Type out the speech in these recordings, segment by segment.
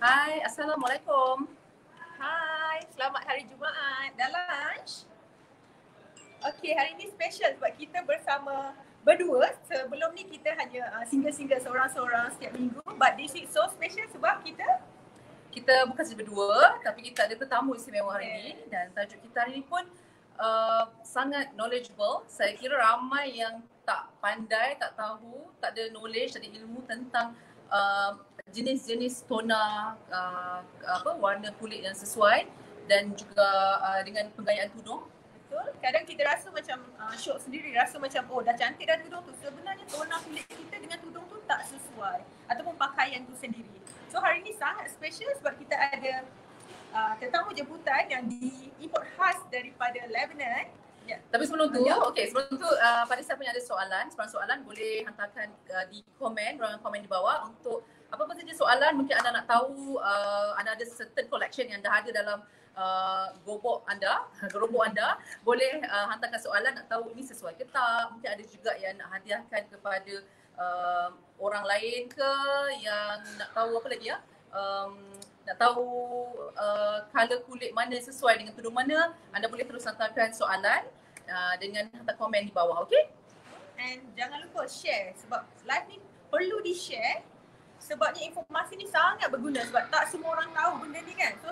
Hai, Assalamualaikum. Hai, selamat hari Jumaat. Dah lunch? Okey, hari ni special sebab kita bersama berdua. Sebelum ni kita hanya single-single seorang-seorang setiap minggu. But this is so special sebab Kita bukan saja berdua, tapi kita ada tetamu istimewa hari ini. Dan tajuk kita hari ini pun sangat knowledgeable. Saya kira ramai yang tak pandai, tak tahu, tak ada knowledge, tak ada ilmu tentang jenis-jenis toner warna kulit yang sesuai dan juga dengan penggayaan tudung. betul, kadang kita rasa macam syok sendiri, rasa macam oh dah cantik dah tudung tu. Sebenarnya toner kulit kita dengan tudung tu tak sesuai ataupun pakaian tu sendiri. So hari ni sangat special sebab kita ada tetamu jemputan yang diimport khas daripada Lebanon. Ya. Tapi sebelum tu, pada siapa yang ada soalan boleh hantarkan di ruangan komen di bawah untuk apa-apa saja soalan. Mungkin anda nak tahu anda ada certain collection yang dah ada dalam gerobok anda, boleh hantarkan soalan nak tahu ini sesuai ke tak. Mungkin ada juga yang nak hadiahkan kepada orang lain ke, yang nak tahu apa lagi nak tahu color kulit mana sesuai dengan tudung mana. Anda boleh terus hantarkan soalan dengan hantar komen di bawah, okey? And jangan lupa share sebab live ni perlu di-share sebabnya informasi ni sangat berguna sebab tak semua orang tahu benda ni kan. So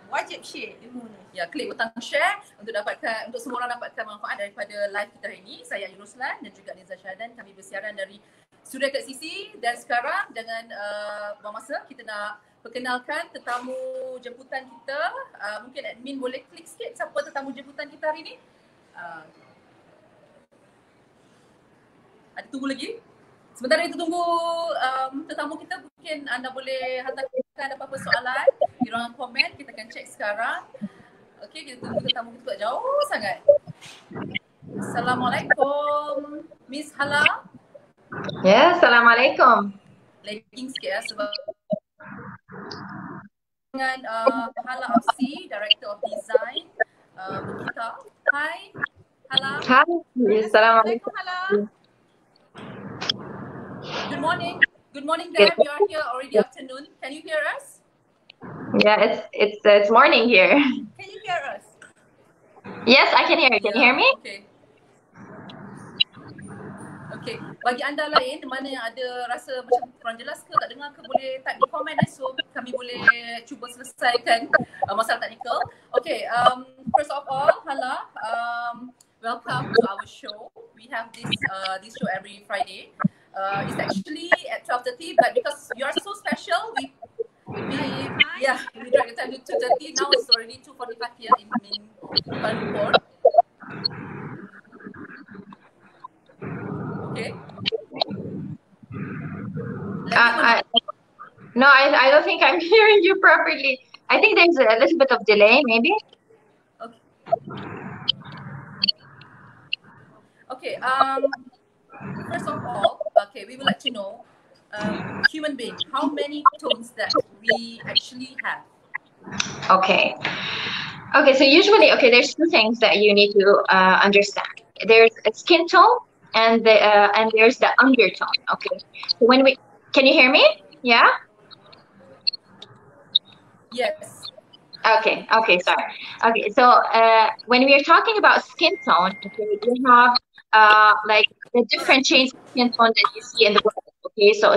wajib share ilmu ni. Ya, klik butang share untuk semua orang dapatkan manfaat daripada live kita hari ini. Saya Roslan dan juga Aniza Shahadan. Kami bersiaran dari Suria kat Sisi dan sekarang dengan buang masa kita nak perkenalkan tetamu jemputan kita. Mungkin admin boleh klik sikit siapa tetamu jemputan kita hari ini. Ada tunggu lagi. Sementara itu tunggu tetamu kita, mungkin anda boleh hantarkan apa-apa soalan di ruangan komen. Kita akan cek sekarang. Okey, kita tunggu tetamu kita jauh sangat. Assalamualaikum, Miss Hala. Ya, Assalamualaikum. Lagging sikit ya sebab dengan Hala Absi, Director of Design Bokitta. Hai Hala. Hai, Assalamualaikum. Hala. Good morning. Good morning there. We are here already afternoon. Can you hear us? Yeah, it's morning here. Can you hear us? Yes, I can hear you. Can you hear me? Okay. Bagi anda lain mana yang ada rasa macam kurang jelas ke, tak dengar ke, boleh type di komen so kami boleh cuba selesaikan masalah teknikal. Okay, first of all, Hala, welcome to our show. We have this show every Friday. It's actually at 12:30, but because you are so special, we drag the time to 2:30. Now it's already 2:45 here in Kuala Lumpur. Okay. No, I don't think I'm hearing you properly. I think there's a little bit of delay, maybe. Okay. First of all, we would like to know, human being, how many tones that we actually have? Okay, so usually, there's two things that you need to understand. There's a skin tone and there's the undertone. Okay, so can you hear me? Yeah? Yes. Okay, sorry. Okay, so when we are talking about skin tone, we have like the different shades of skin tone that you see in the world. Okay, so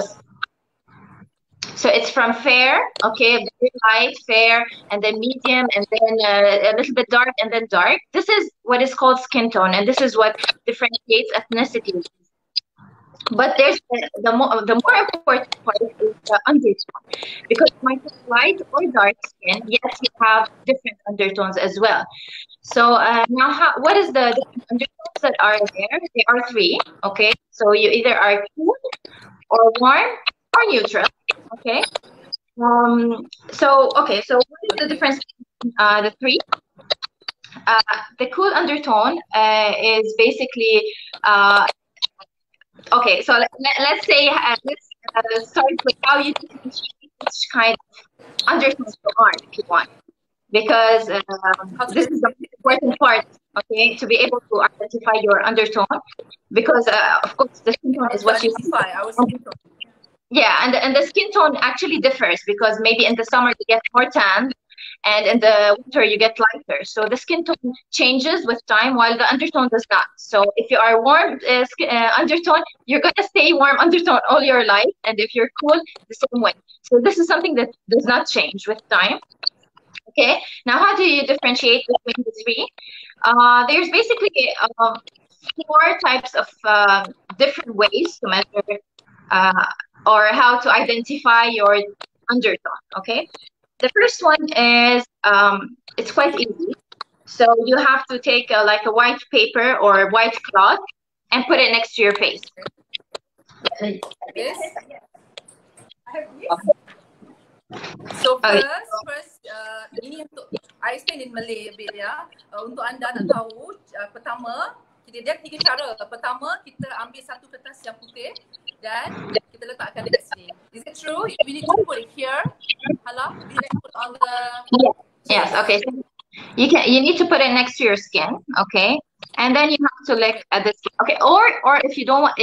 it's from fair, very light, fair, and then medium, and then a little bit dark, and then dark. This is what is called skin tone, and this is what differentiates ethnicity. But there's the more important part is the undertone, because you might have light or dark skin, yet you have different undertones as well. So now, what is the different undertones that are there? There are three. Okay, so you either are cool or warm or neutral. Okay. So what is the difference between the three? The cool undertone is basically okay. So let's say let's start with how you differentiate each kind of undertones you want, if you want, because this is the important part. Okay, to be able to identify your undertone, because of course the skin tone is what you identify our skin tone. Yeah, and the skin tone actually differs because maybe in the summer you get more tan, and in the winter you get lighter. So the skin tone changes with time, while the undertone does not. So if you are warm undertone, you're gonna stay warm undertone all your life, and if you're cool, the same way. So this is something that does not change with time. Okay. Now, how do you differentiate between the three? There's basically four types of different ways to measure uh, or how to identify your undertone. Okay. The first one is it's quite easy. So you have to take like a white paper or white cloth and put it next to your face. Yes. Okay. So first ini untuk I explain in Malay a bit ya. Untuk anda nak tahu, pertama dia 3 cara. Pertama, kita ambil satu kertas yang putih dan kita letakkan dekat sini. Is it true? We need to put it here. Hala, we need to put on the Yes, okay. So you need to put it next to your skin, okay? And then you have to look at the skin. Okay, or if you don't want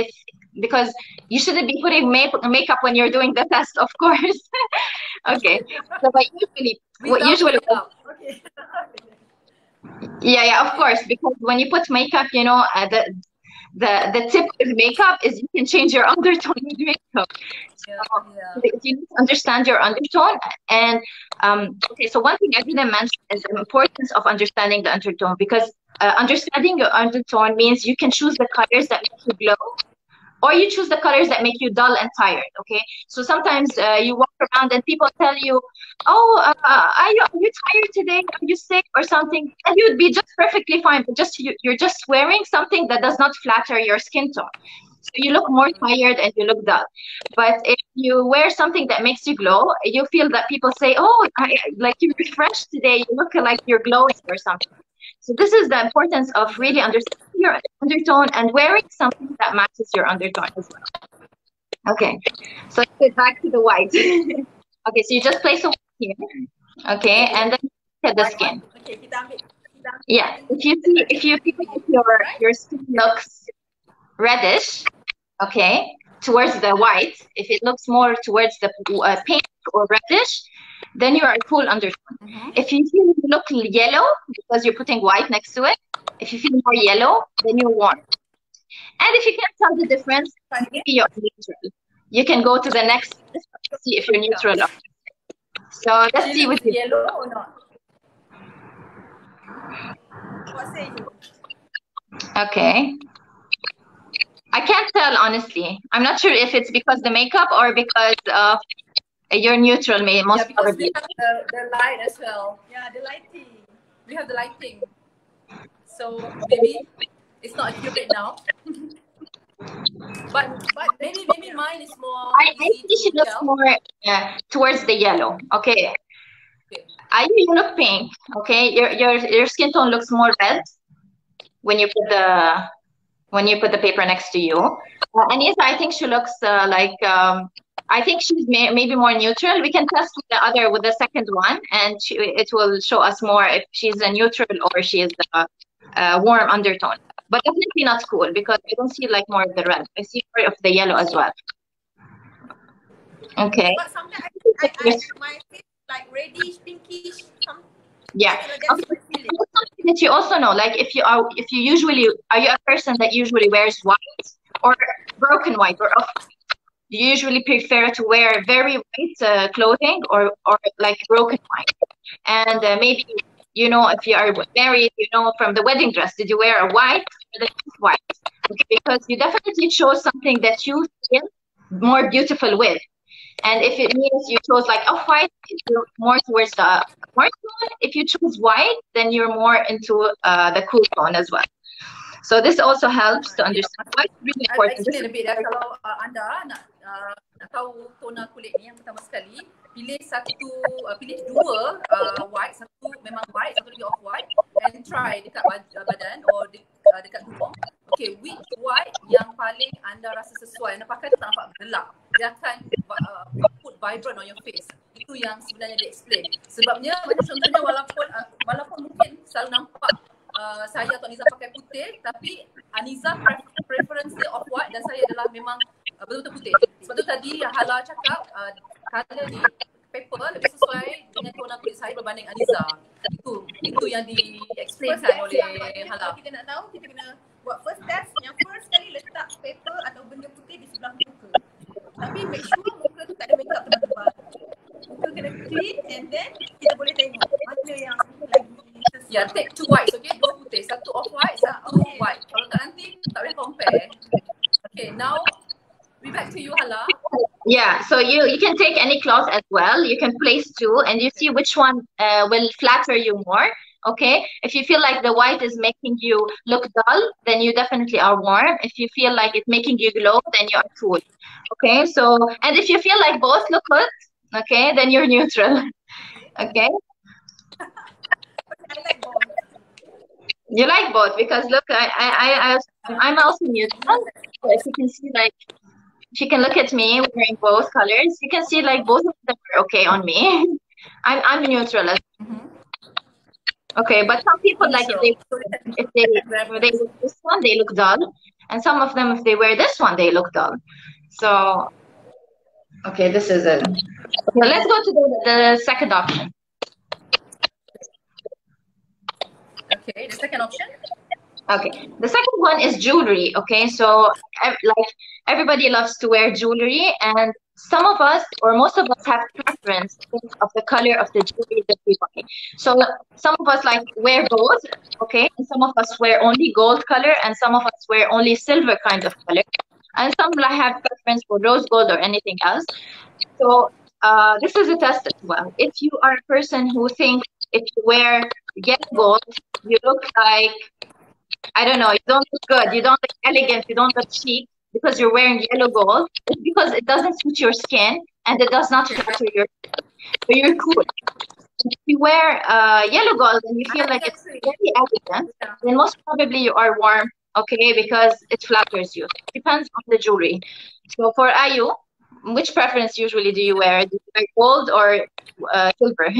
because you shouldn't be putting makeup when you're doing the test, of course. Okay. So but usually Okay. yeah, of course, because when you put makeup, you know, the tip with makeup is you can change your undertone with makeup. So you need to understand your undertone. And okay, so one thing I didn't mention is the importance of understanding the undertone, because understanding your undertone means you can choose the colors that make you glow, or you choose the colors that make you dull and tired. Okay, so sometimes you walk around and people tell you, oh, are you tired today, are you sick or something, and you'd be just perfectly fine, but you're just wearing something that does not flatter your skin tone, so you look more tired and you look dull. But if you wear something that makes you glow, you feel that people say, oh, like you're refreshed today, you look like you're glowing or something. So this is the importance of really understanding your undertone and wearing something that matches your undertone as well. Okay, so let's get back to the white. Okay, so you just place a white here. Okay, and then look at the skin. Okay, kita ambil. Yeah, if you feel like your skin looks reddish, okay, towards the white, if it looks more towards the pink or reddish, then you are a cool undertone. If you feel you look yellow because you're putting white next to it, if you feel more yellow, then you're warm. And if you can't tell the difference, maybe you're neutral. You can go to the next to see if you're neutral. So let's see with yellow or not. What say you? Okay. I can't tell, honestly. I'm not sure if it's because the makeup or because you're neutral, most probably. We have the light as well. Yeah, the lighting. We have the lighting. So maybe it's not accurate now. but maybe mine is more. I think she looks more towards the yellow. Okay. You look pink. Okay. Your skin tone looks more red when you put the paper next to you. Aniza, I think she looks I think she's maybe more neutral. We can test with the second one, and it will show us more if she's a neutral or she is a warm undertone. But definitely not cool, because I don't see like more of the red. I see more of the yellow as well. Okay. But sometimes I my face like reddish, pinkish. Yeah. Okay. Something that you also know, like if you are you a person that usually wears white or broken white or off-white? Do you usually prefer to wear very white clothing or like broken white? And maybe, you know, if you are married, you know, from the wedding dress, did you wear a white or the white? Okay, because you definitely chose something that you feel more beautiful with. And if it means you chose like off-white, you're more towards the warm tone. If you choose white, then you're more into the cool tone as well. So this also helps to understand why it's really important. I explain a bit kalau anda nak tahu tona kulit ni, yang pertama sekali pilih dua white, satu memang white, satu lagi off white, and try dekat badan or dekat tubuh. Okay, which white yang paling anda rasa sesuai, anda pakai tu tak nampak gelap, dia akan put vibrant on your face. Itu yang sebenarnya dia explain. Sebabnya macam contohnya walaupun mungkin selalu nampak saya atau Aniza pakai putih, tapi Aniza preference dia off white dan saya adalah memang betul-betul putih. Sebab tu tadi Hala cakap colour ni paper lebih sesuai dengan tona kulit saya berbanding Aniza. Itu yang di-explainkan oleh Hala. Kalau kita nak tahu, kita kena buat first test. Yang first kali letak paper atau benda putih di sebelah muka. Tapi make sure muka tu tak ada makeup tebal-tebal. Muka kena clean and then kita boleh tengok mana yang lagi sesuai. Ya, take 2 whites, okay? 2 putih. Satu off white, satu white. Kalau tak nanti tak boleh compare. Okay, now we back to you, Hala. Yeah, so you can take any cloth as well. You can place two and you see which one will flatter you more. Okay, if you feel like the white is making you look dull, then you definitely are warm. If you feel like it's making you glow, then you are cool. Okay, so, and if you feel like both look good, okay, then you're neutral. Okay. I like both. You like both because look, I'm also neutral. So if you can see, like, if you can look at me wearing both colors, you can see like both of them are okay on me. I'm neutral. Okay, but some people like if they wear this one, they look dull, and some of them if they wear this one, they look dull. So, okay, this is it. Okay, let's go to the second option. Okay, the second option. Okay, the second one is jewelry. Okay, so like everybody loves to wear jewelry, and some of us or most of us have preference of the color of the jewelry that we buy. So some of us like wear both, okay, and some of us wear only gold color, and some of us wear only silver kind of color, and some like have preference for rose gold or anything else. So this is a test as well. If you are a person who thinks if you wear yellow gold, you look like, I don't know, you don't look good, you don't look elegant, you don't look chic because you're wearing yellow gold, it's because it doesn't suit your skin and it does not flatter your skin. So you're cool. If you wear yellow gold and you feel like it's very elegant, then most probably you are warm, okay, because it flatters you. It depends on the jewelry. So for Ayu, which preference usually do you wear? Do you wear gold or silver?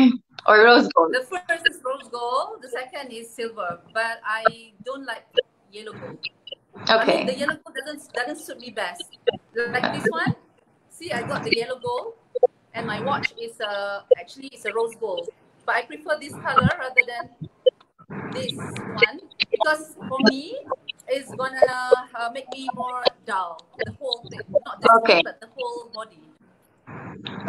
Or rose gold? The first is rose gold, the second is silver, but I don't like yellow gold. Okay. I mean, the yellow gold doesn't suit me best. Like this one, see, I got the yellow gold, and my watch is actually it's a rose gold. But I prefer this color rather than this one because for me, it's gonna make me more dull. The whole thing, not the skin, but the whole body.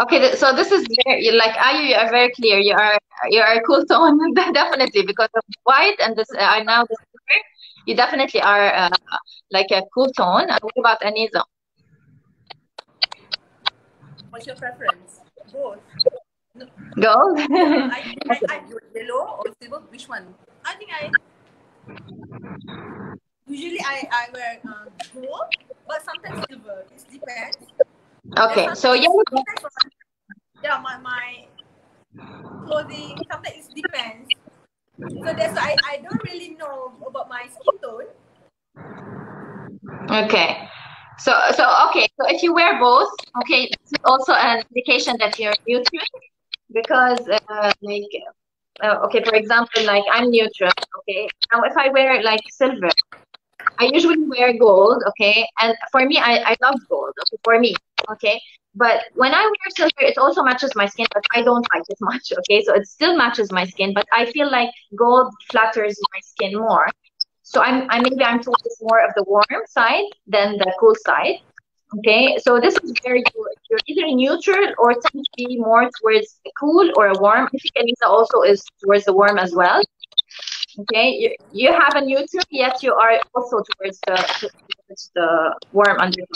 Okay, so this is very, like Ayu, you are very clear. You are a cool tone, definitely, because of white and this are now the silver. You definitely are like a cool tone. What about Aniza? What's your preference? Both. Gold? I yellow or silver? Which one? I think usually I wear gold, but sometimes silver. It depends. Okay, so yellow. Yeah, my clothing sometimes it depends. So that's why I don't really know about my skin tone. Okay, so okay, so if you wear both, okay, this is also an indication that you're neutral because okay, for example, like I'm neutral. Okay, now if I wear like silver, I usually wear gold, okay, and for me, I love gold, okay, for me, okay, but when I wear silver, it also matches my skin, but I don't like it much, okay, so it still matches my skin, but I feel like gold flatters my skin more, so maybe I'm towards more of the warm side than the cool side, okay, so this is very good. You're either neutral or tend to be more towards the cool or a warm. I think Aniza also is towards the warm as well. Okay, you have a neutral, yet you are also towards the warm undertone.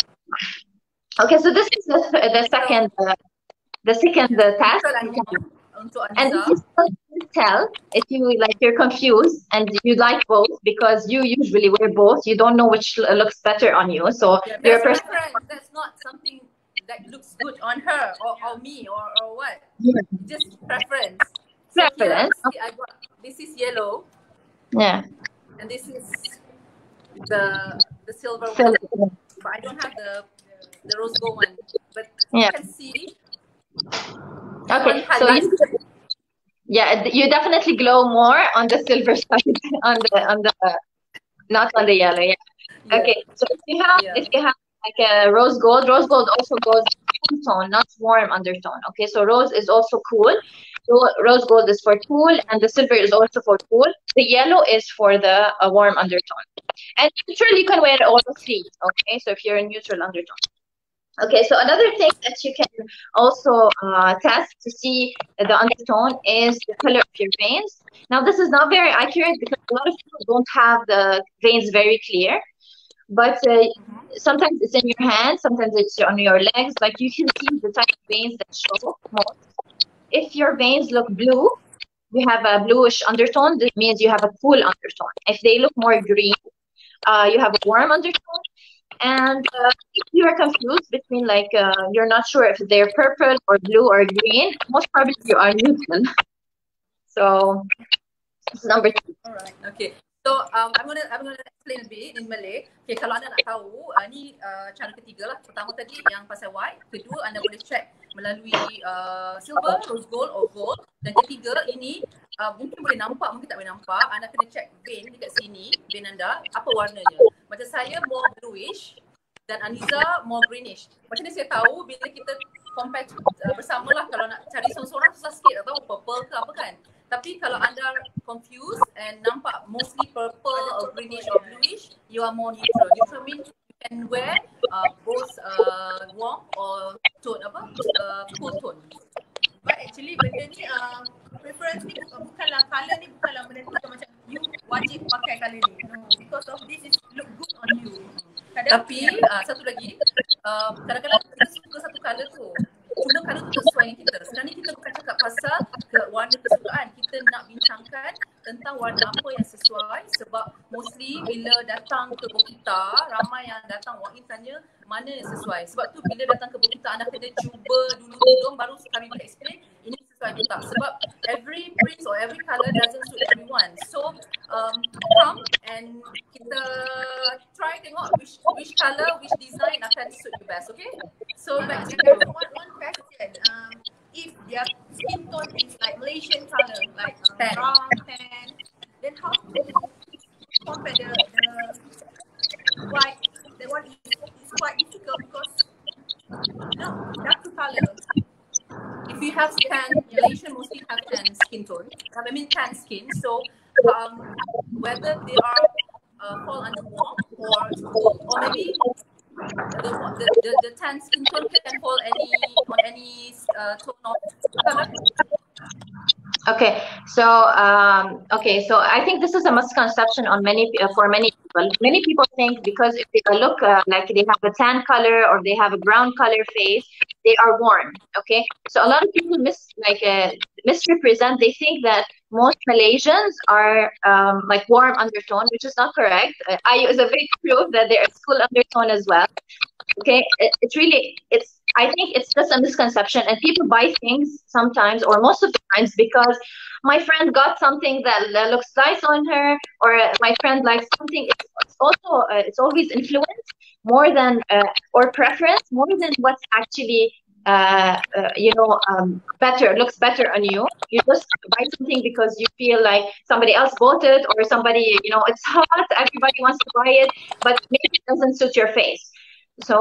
Okay, so this is the second test. And if you still tell if you're confused and you like both because you usually wear both, you don't know which looks better on you. So your preference. That's not something that looks good on her or me or what. Yeah. Just preference. Preference. So here, this is yellow. Yeah. And this is the silver one. But I don't have the rose gold one. But you can see. Okay. So you definitely glow more on the silver side, on the not on the yellow. Yeah. Okay. So if you have like rose gold. Rose gold also goes cool tone, not warm undertone. Okay, so rose is also cool. Rose gold is for cool, and the silver is also for cool. The yellow is for the warm undertone. And neutral, you can wear all the three. Okay, so if you're in neutral undertone. Okay, so another thing that you can also test to see the undertone is the color of your veins. Now, this is not very accurate because a lot of people don't have the veins very clear, but sometimes it's in your hands, sometimes it's on your legs. Like you can see the type of veins that show most. If your veins look blue, you have a bluish undertone, this means you have a cool undertone. If they look more green, you have a warm undertone. And if you are confused between like you're not sure if they're purple or blue or green, most probably you are neutral. So this is number 2. Alright, okay. So I'm gonna explain a bit in Malay. Okay, kalau anda nak tahu, ni cara ketiga lah. Pertama tadi yang pasal white, kedua anda boleh check melalui silver, rose gold or gold. Dan ketiga ini mungkin boleh nampak, mungkin tak boleh nampak. Anda kena check vein dekat sini, vein anda, apa warnanya. Macam saya more bluish dan Aniza more greenish. Macam ni saya tahu bila kita compare bersamalah, kalau nak cari seorang-seorang susah sikit, tak tahu purple ke apa kan. Tapi kalau anda confused and nampak mostly purple or greenish or bluish, you are more neutral. Neutral means you can wear both warm or tone cool tone. But actually benda ni preference ni bukanlah colour ni bukanlah menentukan macam you wajib pakai colour ni. No, because of this is look good on you. Tapi satu lagi, kadang-kadang kita suka satu colour tu, cuma colour tu tak sesuai dengan kita. Sebenarnya kita bukan cakap pasal warna kesukaan, kita nak bincangkan tentang warna apa yang sesuai. Sebab mostly bila datang ke Bokitta, ramai yang datang walk in tanya mana yang sesuai. Sebab tu bila datang ke Bokitta, anda kena cuba dulu tudung, baru kami boleh explain ini sesuai ke tak. Sebab every print or every colour doesn't suit everyone. So come and kita try tengok which colour, which design akan suit you best, okay? So back to you. One question, if their skin tone is like Malaysian colour, like Tan. brown, tan, then how to compare the white? The one is quite difficult because darker colour. If you have tan, Malaysian mostly have tan skin tone. I mean tan skin. So whether they are fall under warm or cool, or maybe the tan skin tone can fall on any tone of color. Okay, so so I think this is a misconception on for many people. Many people think because if they look like they have a tan color or they have a brown color face, they are warm. Okay, so a lot of people misrepresent. They think that most Malaysians are like warm undertone, which is not correct. I use a big proof that there is cool undertone as well. Okay, I think it's just a misconception, and people buy things sometimes or most of the times because my friend got something that looks nice on her, or my friend likes something. It's also it's always influence more than or preference more than what's actually looks better on you. You just buy something because you feel like somebody else bought it, or somebody, it's hot, everybody wants to buy it, but maybe it doesn't suit your face. So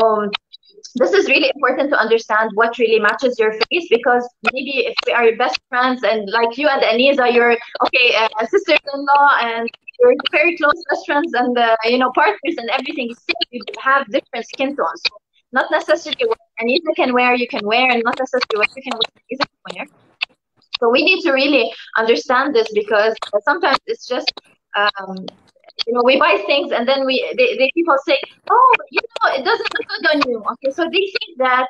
this is really important to understand what really matches your face, because maybe if we are best friends and like you and Aniza, you're sisters-in-law and you're very close best friends and partners and everything, still you have different skin tones. So not necessarily what Aniza can wear, you can wear, and not necessarily what you can wear, Aniza can wear. So we need to really understand this, because sometimes it's just we buy things and then they people say, oh, it doesn't look good on you. Okay, so they think that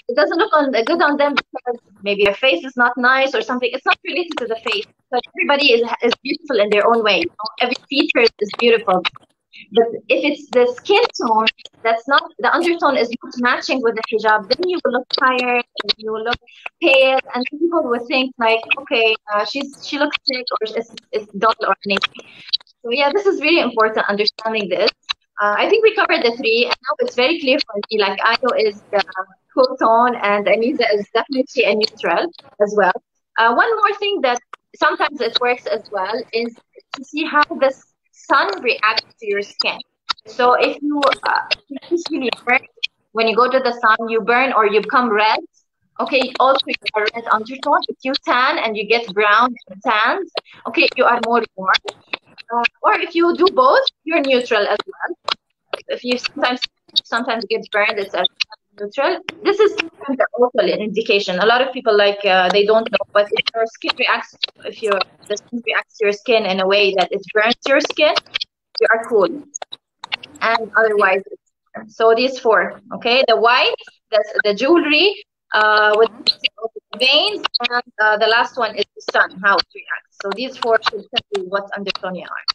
it doesn't look good on them because maybe their face is not nice or something. It's not related to the face, but everybody is beautiful in their own way. Every feature is beautiful. But if it's the skin tone that's not, the undertone is not matching with the hijab, then you will look tired and you will look pale, and people will think like, okay, she looks sick, or it's dull or anything. So yeah, this is really important, understanding this. I think we covered the three, and now it's very clear for me, like Ayo is the cool tone and Aniza is definitely a neutral as well. One more thing that sometimes it works as well is to see how the sun reacts to your skin. So if you usually burn, when you go to the sun, you burn or you become red. Okay, also you are red undertone. If you tan and you get brown and tanned, okay, you are more warm. Or if you do both, you're neutral as well. If you sometimes get burned, it's as neutral. This is also an indication. A lot of people they don't know, but if your skin reacts, if your the skin reacts to your skin in a way that it burns your skin, you are cool. And otherwise, so these four, okay, the white, the jewelry, with the veins, and the last one is the sun, how it reacts. So these four should tell you what undertone you are.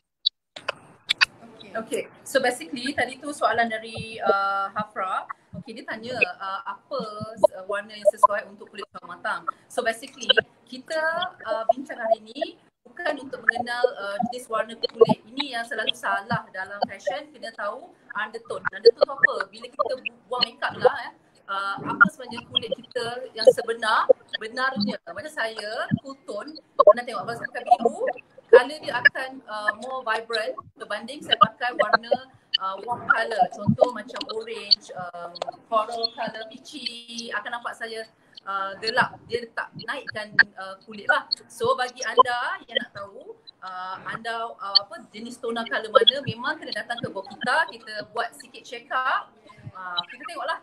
Okay, so basically tadi tu soalan dari Hafra. Okay, dia tanya apa warna yang sesuai untuk kulit sawo matang. So basically kita bincang hari ni bukan untuk mengenal jenis warna kulit. Ini yang selalu salah dalam fashion, kena tahu undertone. Undertone tu apa? Bila kita buang makeup lah apa sebenarnya kulit kita yang benarnya. Macam saya, cool tone, pernah tengok abang saya pakai biru, color dia akan more vibrant berbanding saya pakai warna warm color. Contoh macam orange, coral color, peachy, akan nampak saya gelap. Dia tak naikkan kulit lah. So bagi anda yang nak tahu anda jenis toner color mana, memang kena datang ke Bokitta, kita buat sikit check up. Kita tengoklah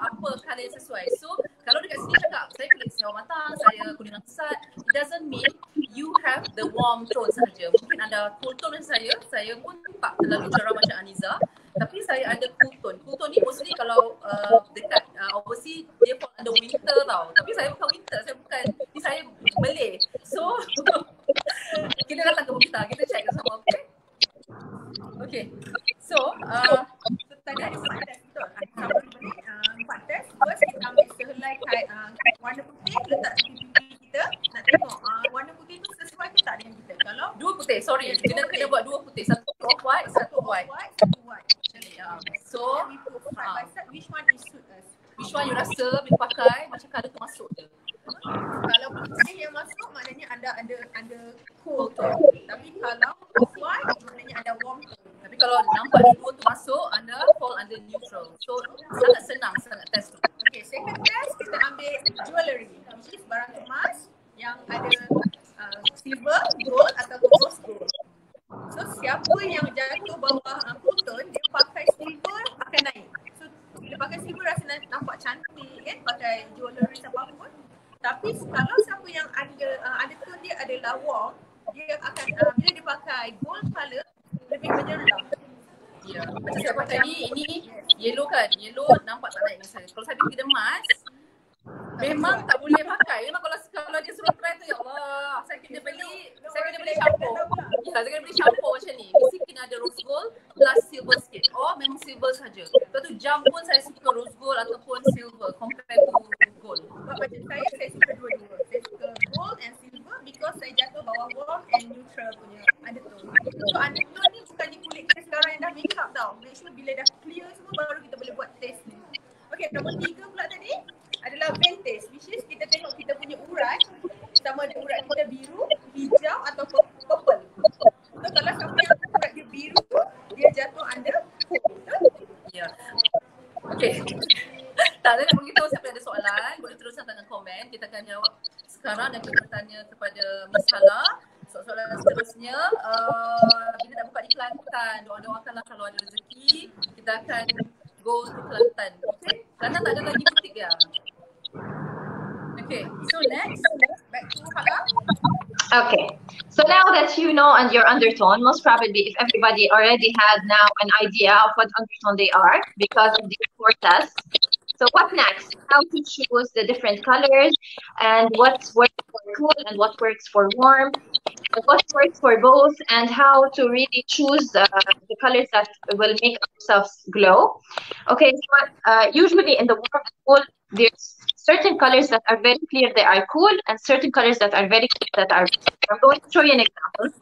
apa color yang sesuai. So kalau dekat sini cakap saya kulit sawo matang, saya kuningan pesat, it doesn't mean you have the warm tone sahaja. Mungkin anda cool tone macam saya pun tak terlalu cerah macam Aniza, tapi saya ada cool tone. Cool tone ni mostly kalau dekat overseas dia fall under winter tau. Tapi saya bukan winter, ni saya Malay. So kita datang ke Bokitta, kita check sama, okay? Okay. So tadi ada 4 test betul. Sama boleh 4 test. First kita ambil sehelai warna putih, letak di pipi kita. Nak tengok warna putih tu sesuai ke tak dengan kita. Kalau dua putih, sorry. Kena buat dua putih. Satu off white, satu white. satu white. So we put side by side, which one is suit us? Which one you rasa bila pakai macam colour tu masuk je. Kalau putih yang masuk maknanya anda ada cool tone. Tapi kalau white maknanya ada warm tone. Tapi kalau nampak dua tu masuk, anda fall under neutral. So sangat senang sangat test tu. Okay, second test kita ambil jewellery, which is barang emas yang ada silver, gold ataupun rose gold. So siapa yang jatuh bawah cool tone, dia pakai silver akan naik. So bila pakai silver rasa nampak cantik kan, pakai jewellery apa pun. Tapi kalau siapa yang ada tone dia adalah warm, dia akan bila dia pakai gold colour lebih menyeram. Ya, macam saya pakai ini yellow kan. Yellow nampak tak naik dengan saya. Kalau saya pergi emas, memang tak boleh pakai. Memang kalau dia suruh try tu, ya Allah, saya kena beli shampoo. Ya, saya kena beli shampoo macam ni. Mesti kena ada rose gold plus silver sikit. Oh, memang silver saja. Lepas tu jam pun saya suka rose gold ataupun silver compare to gold. Sebab macam saya suka dua-dua. Saya suka gold and silver because saya jatuh bawah warm and neutral punya undertone. So undertone ni bukannya kulit kita sekarang yang dah make up tau. Make sure bila dah clear semua baru kita boleh buat test ni. Okay, nombor 3 pula tadi adalah vein test, which is kita tengok kita punya urat, sama ada urat kita biru, hijau atau purple. So kalau siapa yang urat dia biru, dia jatuh under betul? Ya. Okay. Tak ada nak beritahu siapa ada soalan, boleh teruskan dengan komen. Kita akan jawab sekarang dan kita bertanya kepada Miss Hala. Soalan seterusnya, bila nak buka di Kelantan, doakanlah kalau ada rezeki, kita akan go to Kelantan. Okay? Kelantan tak ada lagi butik ya? Okay, so next, back to Hala. Okay, so now that you know and your undertone, most probably if everybody already has now an idea of what undertone they are because of these 4 tests. So what next? How to choose the different colors and what works for cool and what works for warm, and what works for both, and how to really choose the colors that will make ourselves glow. Okay, so usually in the warm and cool, there's certain colors that are very clear, they are cool, and certain colors that are very clear, that are. I'm going to show you an example.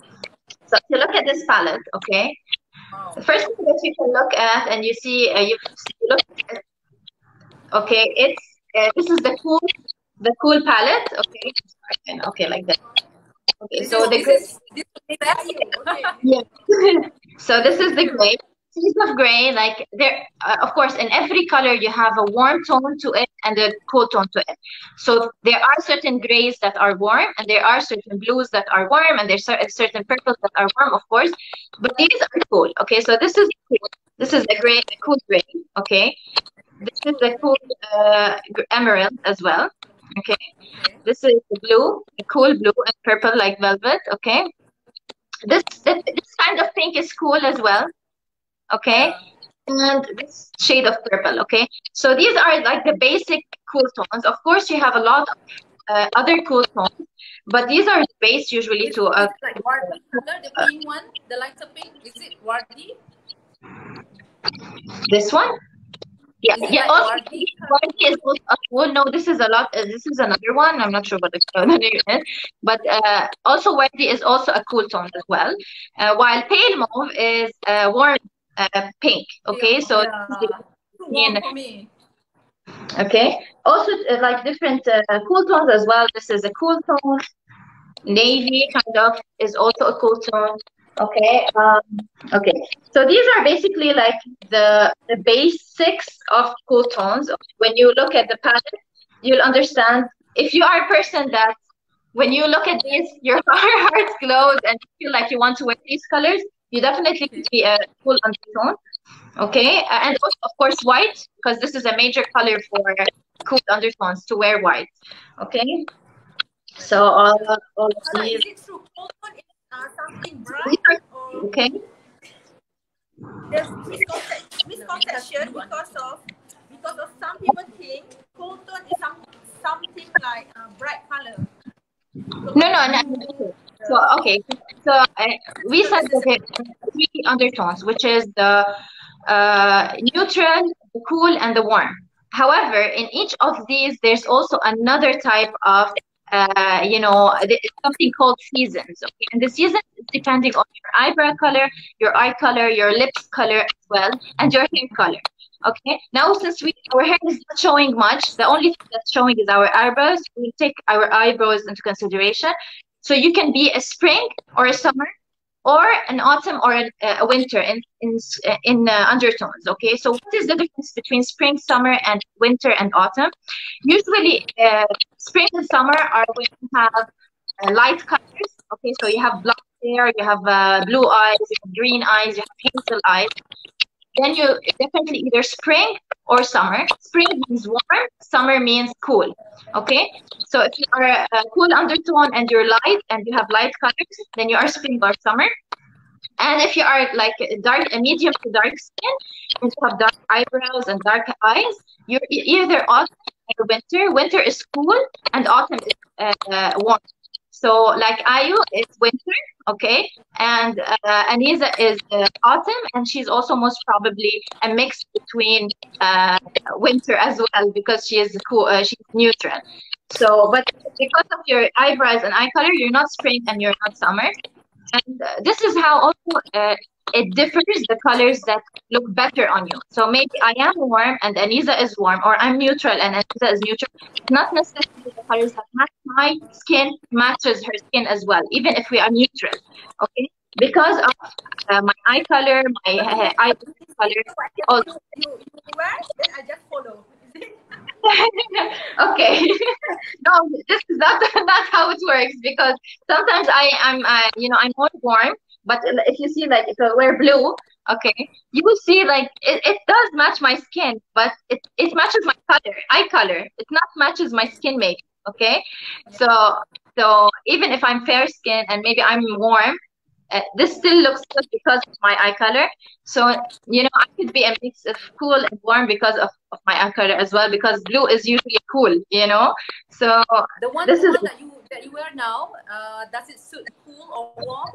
So if you look at this palette, okay, the first thing that you can look at, and you see, you look at, okay, it's this is the cool palette. Okay, okay, like that. Okay, so this is yeah. So this is the gray. shades of gray, like there, of course, in every color you have a warm tone to it and a cool tone to it. So there are certain grays that are warm, and there are certain blues that are warm, and there's certain purples that are warm, of course. But these are cool. Okay, so this is cool. This is a gray, a cool gray. Okay, this is a cool emerald as well. Okay, this is the blue, a cool blue and purple like velvet. Okay, this kind of pink is cool as well. Okay, and this shade of purple. Okay, so these are like the basic cool tones. Of course, you have a lot of other cool tones, but these are the base usually to like wardi color, the pink one, the lighter pink. Is it wardi? this one. Yeah, Is it yeah. like Also, wardi? wardi is also a cool. No, this is a lot. This is another one. I'm not sure what the name is, but also wardi is also a cool tone as well. While pale mauve is warm pink. Okay, so Too warm for me. okay. Also, like different cool tones as well. This is a cool tone. Navy kind of is also a cool tone. Okay. Okay. So these are basically like the basics of cool tones. When you look at the palette, you'll understand. If you are a person that when you look at these, your heart glows and you feel like you want to wear these colors, you definitely could be a cool undertone. Okay, and also, of course, white, because this is a major color for cool undertones to wear white. Okay, so all of these. Is it true? Cold tone is something bright, or Okay. there's misconception because of some people think cold tone is something like bright color. No. So okay, so we said that there are three undertones, which is the neutral, the cool, and the warm. However, in each of these, there's also another type of something called seasons. Okay, and the season is depending on your eyebrow color, your eye color, your lips color as well, and your hair color. Okay, now since our hair is not showing much, the only thing that's showing is our eyebrows. We take our eyebrows into consideration. So you can be a spring or a summer or an autumn or a winter in undertones. Okay, so what is the difference between spring, summer, and winter and autumn? Usually, spring and summer are when you have light colors. Okay, so you have black hair, you have blue eyes, you have green eyes, you have hazel eyes. Then you definitely either spring or summer. Spring means warm, summer means cool. Okay, so if you are a cool undertone and you're light and you have light colors, then you are spring or summer. And if you are like a medium to dark skin and you have dark eyebrows and dark eyes, you're either autumn or winter. Winter is cool and autumn is warm. So like Ayu is winter, okay, and Aniza is autumn, and she's also most probably a mix between winter as well because she is cool, she's neutral. So, but because of your eyebrows and eye color, you're not spring and you're not summer. And this is how also it differs the colors that look better on you. So maybe I am warm and Aniza is warm, or I'm neutral and Aniza is neutral. Not necessarily the colors that match my skin matches her skin as well, even if we are neutral. Okay, because of my eye color, my eye color. Also. You wear, then I just follow. Okay. No, this is not that's how it works, because sometimes I'm more warm, but if you see like if I wear blue, okay, you will see like it does match my skin, but it matches my eye color. It not matches my skin makeup. Okay, so even if I'm fair skin and maybe I'm warm, this still looks good because of my eye color. So, I could be a mix of cool and warm because of my eye color as well, because blue is usually cool, So the one that you wear now, does it suit cool or warm?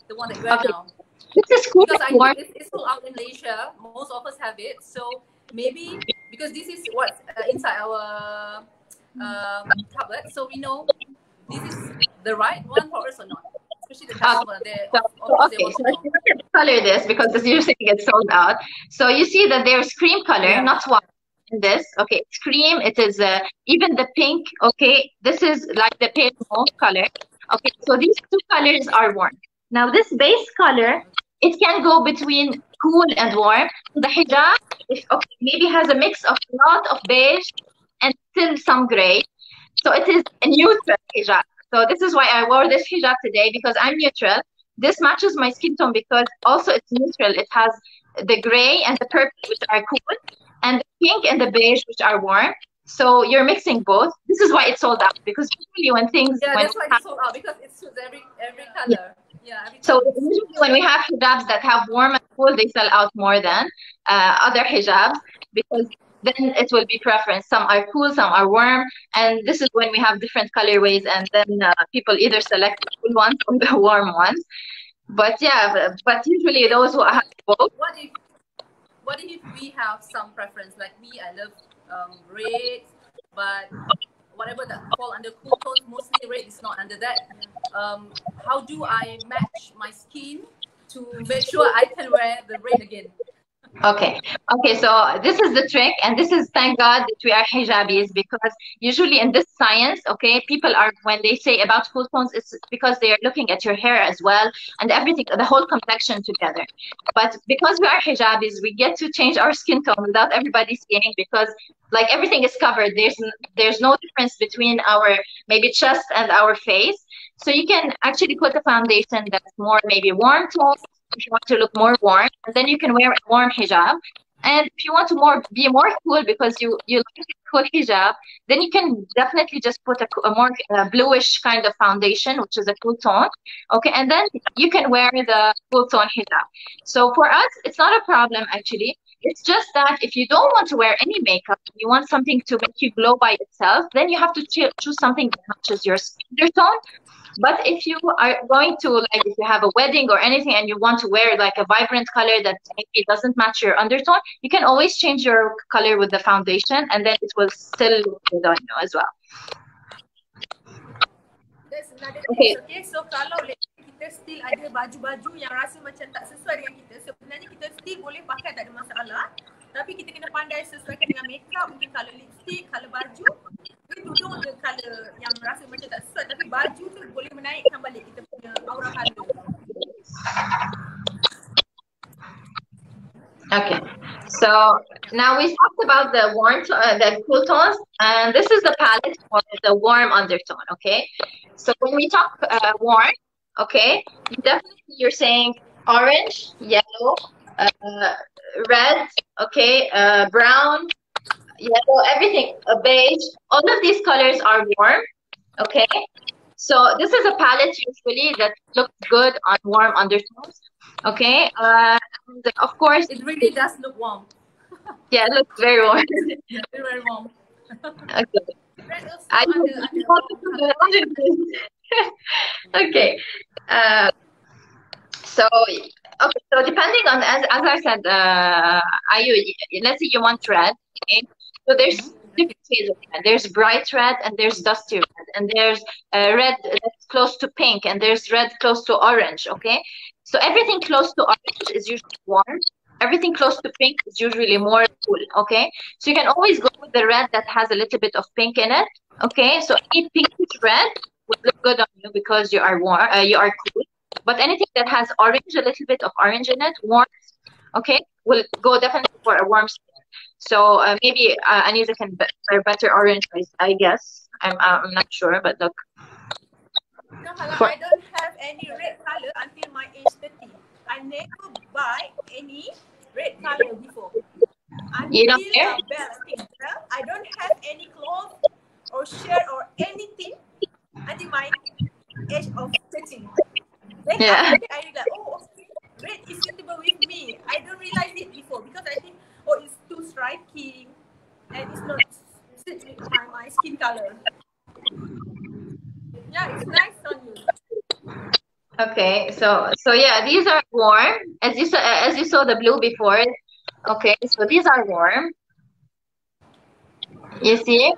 The one that you wear now. This is cool. Because I know it's sold out in Malaysia. Most of us have it. So maybe because this is what's inside our tablet, so we know this is the right one for us or not. Especially the customer. So if you look at the color this, because this usually gets sold out. So you see that there's cream color, not white in this. Okay, it's cream. It is even the pink. Okay, this is like the pale mauve color. Okay, so these two colors are warm. Now this base color, it can go between cool and warm. The hijab, if, okay, maybe has a mix of a lot of beige and still some gray. So it is a neutral hijab. So this is why I wore this hijab today, because I'm neutral. This matches my skin tone because also it's neutral. It has the gray and the purple, which are cool, and the pink and the beige, which are warm. So you're mixing both. This is why it's sold out, because usually when things that's why it's sold out, because it suits every color. Every so usually when we have hijabs that have warm and cool, they sell out more than other hijabs, because then it will be preference. Some are cool, some are warm, and this is when we have different colorways, and then people either select the cool ones or the warm ones. But yeah, but usually those who have both. What if we have some preference? Like me, I love red, but whatever that fall under cool tones, mostly red is not under that. How do I match my skin to make sure I can wear the red again? Okay, so this is the trick, and this is, thank God that we are hijabis, because usually in this science, okay, people are, when they say about cool tones, it's because they are looking at your hair as well, and everything, the whole complexion together. But because we are hijabis, we get to change our skin tone without everybody seeing, because like everything is covered. There's no difference between our maybe chest and our face. So you can actually put a foundation that's more maybe warm tone, if you want to look more warm, and then you can wear a warm hijab. And if you want to be more cool because you like a cool hijab, then you can definitely just put a more bluish kind of foundation, which is a cool tone. Okay, and then you can wear the cool tone hijab. So for us, it's not a problem actually. It's just that if you don't want to wear any makeup, you want something to make you glow by itself, then you have to choose something that matches your skin tone. But if you are going to, like, if you have a wedding or anything and you want to wear like a vibrant color that maybe doesn't match your undertone, you can always change your color with the foundation, and then it will still look good on you as well. That's another thing. Okay, so kalau kita still ada baju-baju yang rasa macam tak sesuai dengan kita, sebenarnya kita still boleh pakai, tak ada masalah. Tapi kita kena pandai sesuaikan dengan makeup, mungkin color lipstick, color baju. Tudung ada color yang rasa macam tak sesuai, tapi baju tu boleh menaikkan balik kita punya aura Hala. Okay, so now we talked about the the cool tones, and this is the palette for the warm undertone. Okay, so when we talk warm, okay, definitely you're saying orange, yellow, red, okay, brown, yellow, everything, beige, all of these colors are warm. Okay, so this is a palette usually that looks good on warm undertones. Okay, and of course it really does look warm. Yeah, it looks very warm. Yeah, very warm. Okay. Okay. So depending on, as I said, let's say you want red. Okay, so there's different shades of red. There's bright red and there's dusty red, and there's red that's close to pink, and there's red close to orange. Okay, so everything close to orange is usually warm. Everything close to pink is usually more cool. Okay, so you can always go with the red that has a little bit of pink in it. Okay, so any pinkish red would look good on you because you are warm, you are cool. But anything that has orange, a little bit of orange in it, warm, okay, will go definitely for a warm skin. So maybe Aniza can wear better orange, I guess. I'm not sure, but look. No, Hala, I don't have any red color until my age 30. I never buy any red color before. You don't care? I don't have any clothes or shirt or anything until my age of 30. Then after that, I realized, oh, okay, red is suitable with me. I don't realize it before because I think, oh, it's too striking and it's not suit with my skin color. Yeah, it's nice on you. Okay, so yeah, these are warm. As you saw the blue before. Okay, so these are warm. You see?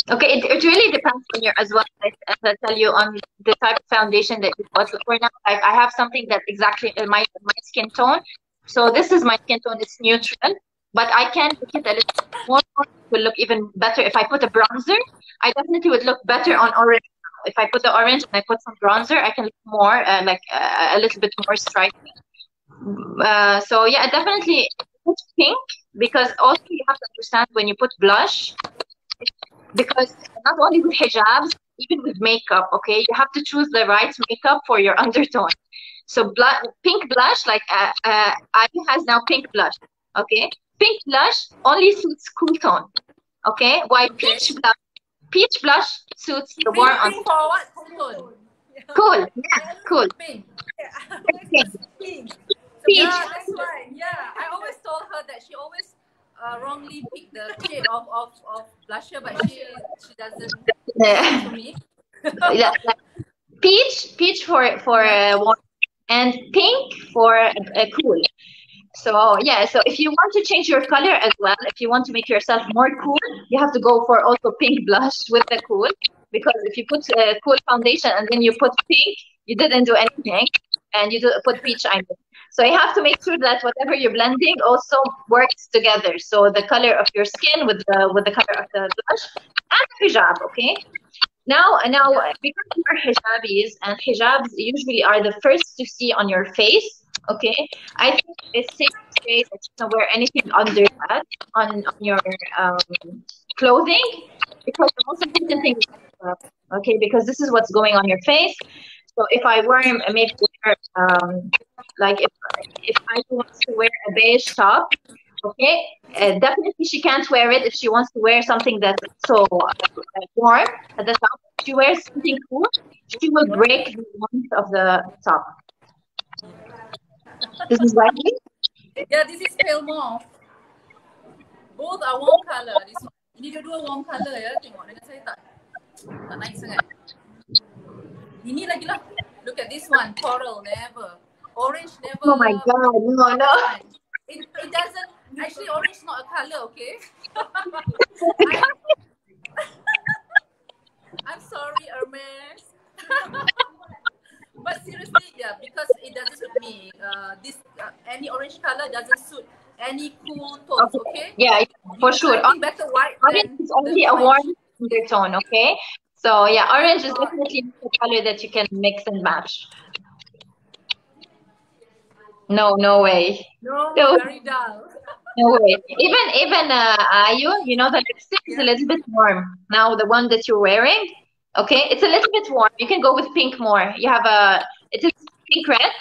Okay, it really depends on your, as well as I tell you, on the type of foundation that you put. So for now, I have something that exactly my skin tone. So this is my skin tone. It's neutral, but I can make it a little more. It will look even better if I put a bronzer. I definitely would look better on orange. if I put the orange and I put some bronzer, I can look more like a little bit more striking. So yeah, definitely put pink, because also you have to understand when you put blush, because not only with hijabs, even with makeup, okay, you have to choose the right makeup for your undertone. So pink blush, like Aya has now pink blush, okay? Pink blush only suits cool tone, okay? While peach blush suits the warm on. Pink for what? Cool. Cool, yeah, cool. Pink. Pink. Peach. Yeah, that's right. Yeah, I always told her that she always wrongly picked the shade of blusher, but she doesn't listen to me. Yeah, peach for warm, and pink for cool. So yeah, so if you want to change your color as well, if you want to make yourself more cool, you have to go for also pink blush with the cool, because if you put cool foundation and then you put pink, you didn't do anything, and you put peach eyeliner. So you have to make sure that whatever you're blending also works together. So the color of your skin with the color of the blush and the hijab, okay? Now, because we're hijabis, and hijabs usually are the first to see on your face, okay? I think it's safe to say that you can wear anything under that on your clothing, because the most important thing is makeup, okay? Because this is what's going on your face. So if I maybe wear like if I wants to wear a beige top, okay, definitely she can't wear it if she wants to wear something that's so warm at the top. If she wears something cool, she will break the warmth of the top. This is right. Yeah, this is pale mauve. Both are warm color. This one. Ini dua warm color ya. Tengok dengan saya tak naik sangat. Ini lagi lah. Look at this one. Coral, never. Orange, never. Oh my god, no. It doesn't. Actually, orange is not a color, okay? I'm sorry, Hermes. But seriously, yeah, because it doesn't suit me. Any orange color doesn't suit any cool tones, okay? Yeah, for sure. I think better white orange is only a warm undertone, okay? So yeah, orange is definitely a color that you can mix and match. No way. No, very dull. No way. Even Ayu, you know, the lipstick is a little bit warm. Now the one that you're wearing, okay, it's a little bit warm. You can go with pink more. You have it is pink red.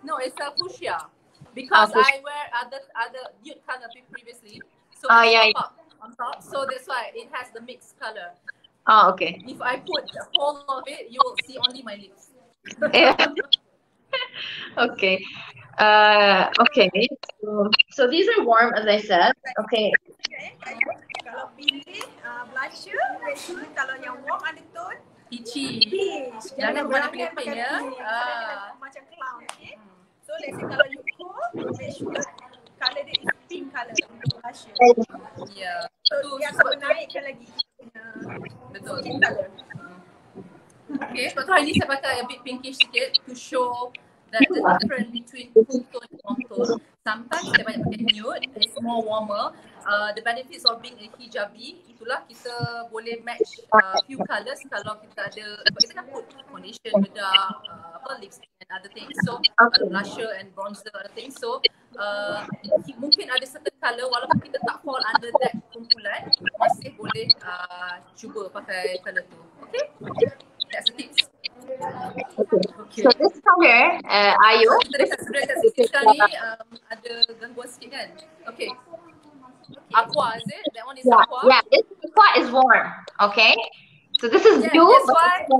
No, it's a fuchsia, because I wear other nude color previously. So yeah. On top, so that's why it has the mixed color. Oh, okay. If I put the whole of it, you will see only my lips. Yeah. Okay. Okay. So these are warm, as I said. Okay. Kalau pilih blusher, kalau yang warm undertone, peachy. Peach. Jangan buat pilih pink ya. Macam clown, okay? So let's say kalau you cool, make sure color dia is pink color untuk blusher. Yeah. So dia akan menaikkan lagi. Betul. Okay, sebab tu hari ni saya pakai a bit pinkish sikit to show that the difference between cool tone and warm tone. Sometimes saya banyak pakai nude, it's more warmer. The benefits of being a hijabi, itulah kita boleh match few colours kalau kita ada, kita kan put foundation, bedak, lipstick and other things. So blusher and bronzer other things. So mungkin ada certain colour walaupun kita tak fall under that kumpulan, masih boleh cuba pakai colour tu. Okay? That's the tips. Okay. So this color, Ayu. Dekat sekarang ni ada gangguan sikit kan? Okay. Aqua, is it? That one is aqua? Yeah, this aqua is warm. Okay. So this is blue.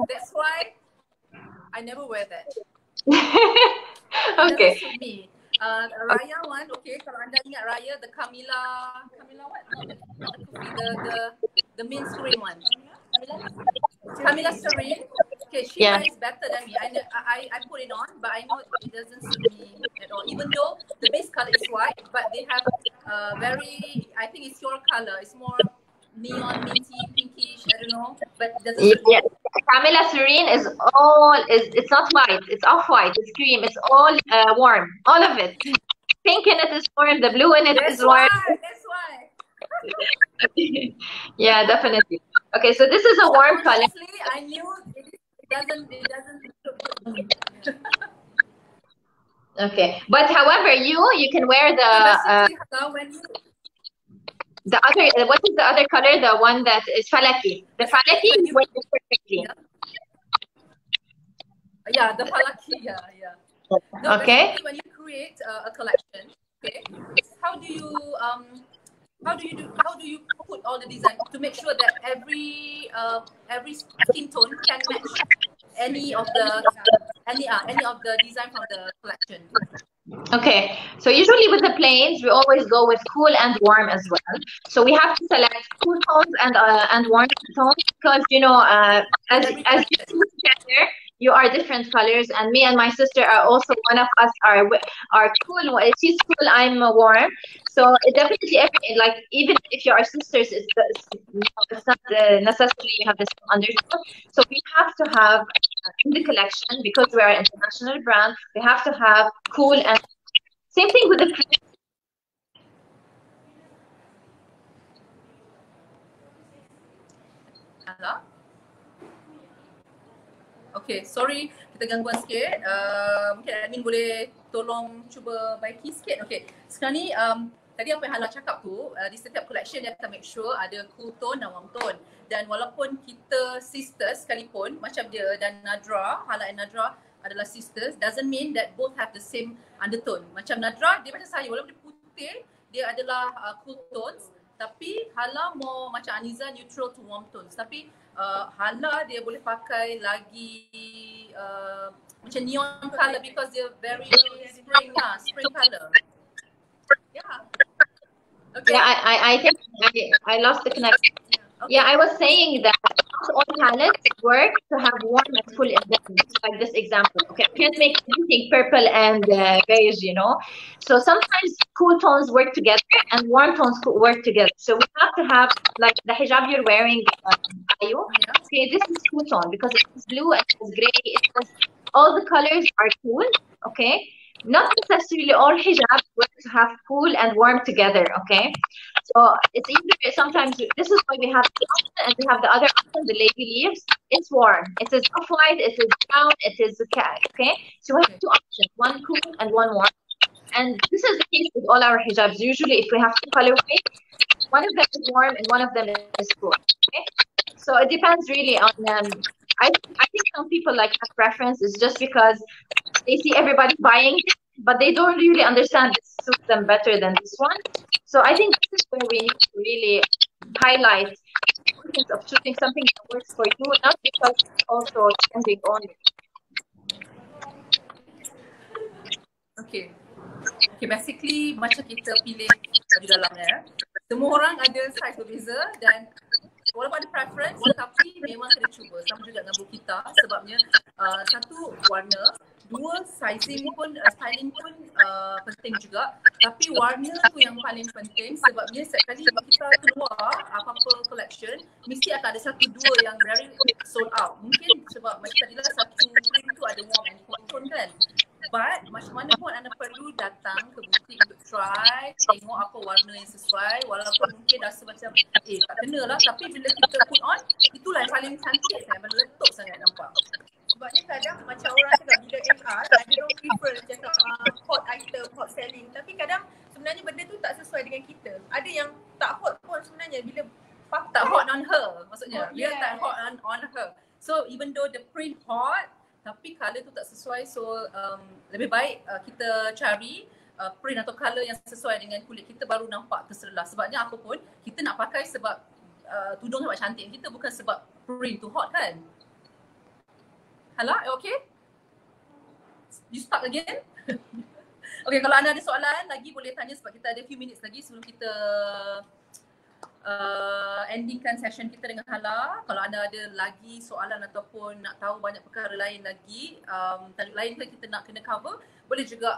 That's why I never wear that. Okay. That doesn't suit me. Raya one, okay. Kalau anda ingat Raya, the Camila what? The mainstream one. Camila Serene. Okay, she wears better than me. I put it on, but I know it doesn't suit me at all. Even though the base color is white, but they have I think it's your color. It's more neon, minty, pinkish. I don't know, but it doesn't suit me. Camila Serene it's not white. It's off white. It's cream. It's all warm. All of it. Pink in it is warm. The blue in it is warm. That's why. Yeah, definitely. Okay, so this is a warm color. Subconsciously, I knew it doesn't look good on me. Okay, but however, you can wear So basically, when you the other. What is the other color? The one that is falaki. The falaki when you you wear it perfectly. yeah, the palaki, yeah. No, Okay. basically when you create a collection, okay, how do you how do you put all the design to make sure that every skin tone can match any of the any of the design from the collection? Okay, so usually with the planes, we always go with cool and warm as well. So we have to select cool tones and warm tones because Every as you collection. two together, you are different colors, and me and my sister are also one of us are cool. She's cool, I'm warm. So it definitely like even if you are sisters, it's not necessarily you have the same undertone. So we have to have in the collection because we are an international brand. We have to have cool and same thing with the Hala? Okay, sorry kita gangguan sikit. Mungkin admin boleh tolong cuba baiki sikit. Okay, sekarang ni tadi apa yang Hala cakap tu, di setiap collection dia akan make sure ada cool tone dan warm tone. Dan walaupun kita sisters sekalipun, macam dia dan Nadra, Hala and Nadra adalah sisters, doesn't mean that both have the same undertone. Macam Nadra, dia macam saya, walaupun dia putih, dia adalah cool tones. Tapi Hala more macam Aniza, neutral to warm tones. Tapi Hala dia boleh pakai lagi macam neon color because dia very spring color. Yeah. Okay. Yeah, I think I lost the connection. Okay. Yeah, I was saying that not all palettes work to have warm and full in them, like this example. Okay, I can't make anything purple and beige, So sometimes cool tones work together and warm tones work together. So we have to have, like the hijab you're wearing, Ayu. Okay, this is cool tone because it is blue and it is gray. All the colors are cool. Okay. Not necessarily all hijab work to have cool and warm together, okay? So it's either sometimes this is why we have the option and we have the other option, the lady leaves. It's warm. It is off-white, it is brown, it is okay? So we have two options, one cool and one warm. And this is the case with all our hijabs. Usually if we have two colorways, one of them is warm and one of them is cool, okay? So it depends really on, I think some people like have preference is just because they see everybody buying it, but they don't really understand this suits them better than this one. So I think this is where we need to really highlight the importance of choosing something that works for you, not because it's also trending only. Okay. Okay, basically macam kita pilih baju dalamnya, semua orang ada size berbeza dan walaupun ada preference tapi memang kena cuba. Sama juga dengan Bokitta sebabnya satu warna, dua sizing pun, styling pun penting juga. Tapi warna tu yang paling penting sebabnya setiap kali kita keluar apa-apa collection, mesti akan ada satu dua yang very sold out. Mungkin sebab macam tadi lah satu print tu ada warm and cold tone kan. But macam mana pun anda perlu datang ke butik untuk try, tengok apa warna yang sesuai walaupun mungkin rasa macam tak kena lah, tapi bila kita put on, itulah yang paling cantik kan, meletup sangat nampak. Sebabnya kadang macam orang cakap bila MR, ada orang prefer cakap hot item, hot selling. Tapi kadang sebenarnya benda tu tak sesuai dengan kita. Ada yang tak hot pun sebenarnya bila pakai. Tak hot on her maksudnya, dia tak hot on her. So even though the print hot, tapi colour tu tak sesuai, so lebih baik kita cari print atau colour yang sesuai dengan kulit kita baru nampak terserlah. Sebabnya apa pun, kita nak pakai sebab tudung nampak cantik kita, bukan sebab print tu hot kan. Hala, okay? You stuck again? Okay, kalau anda ada soalan lagi boleh tanya sebab kita ada few minutes lagi sebelum kita endingkan session kita dengan Hala. Kalau anda ada lagi soalan ataupun nak tahu banyak perkara lain lagi, tajuk lain kita nak kena cover, boleh juga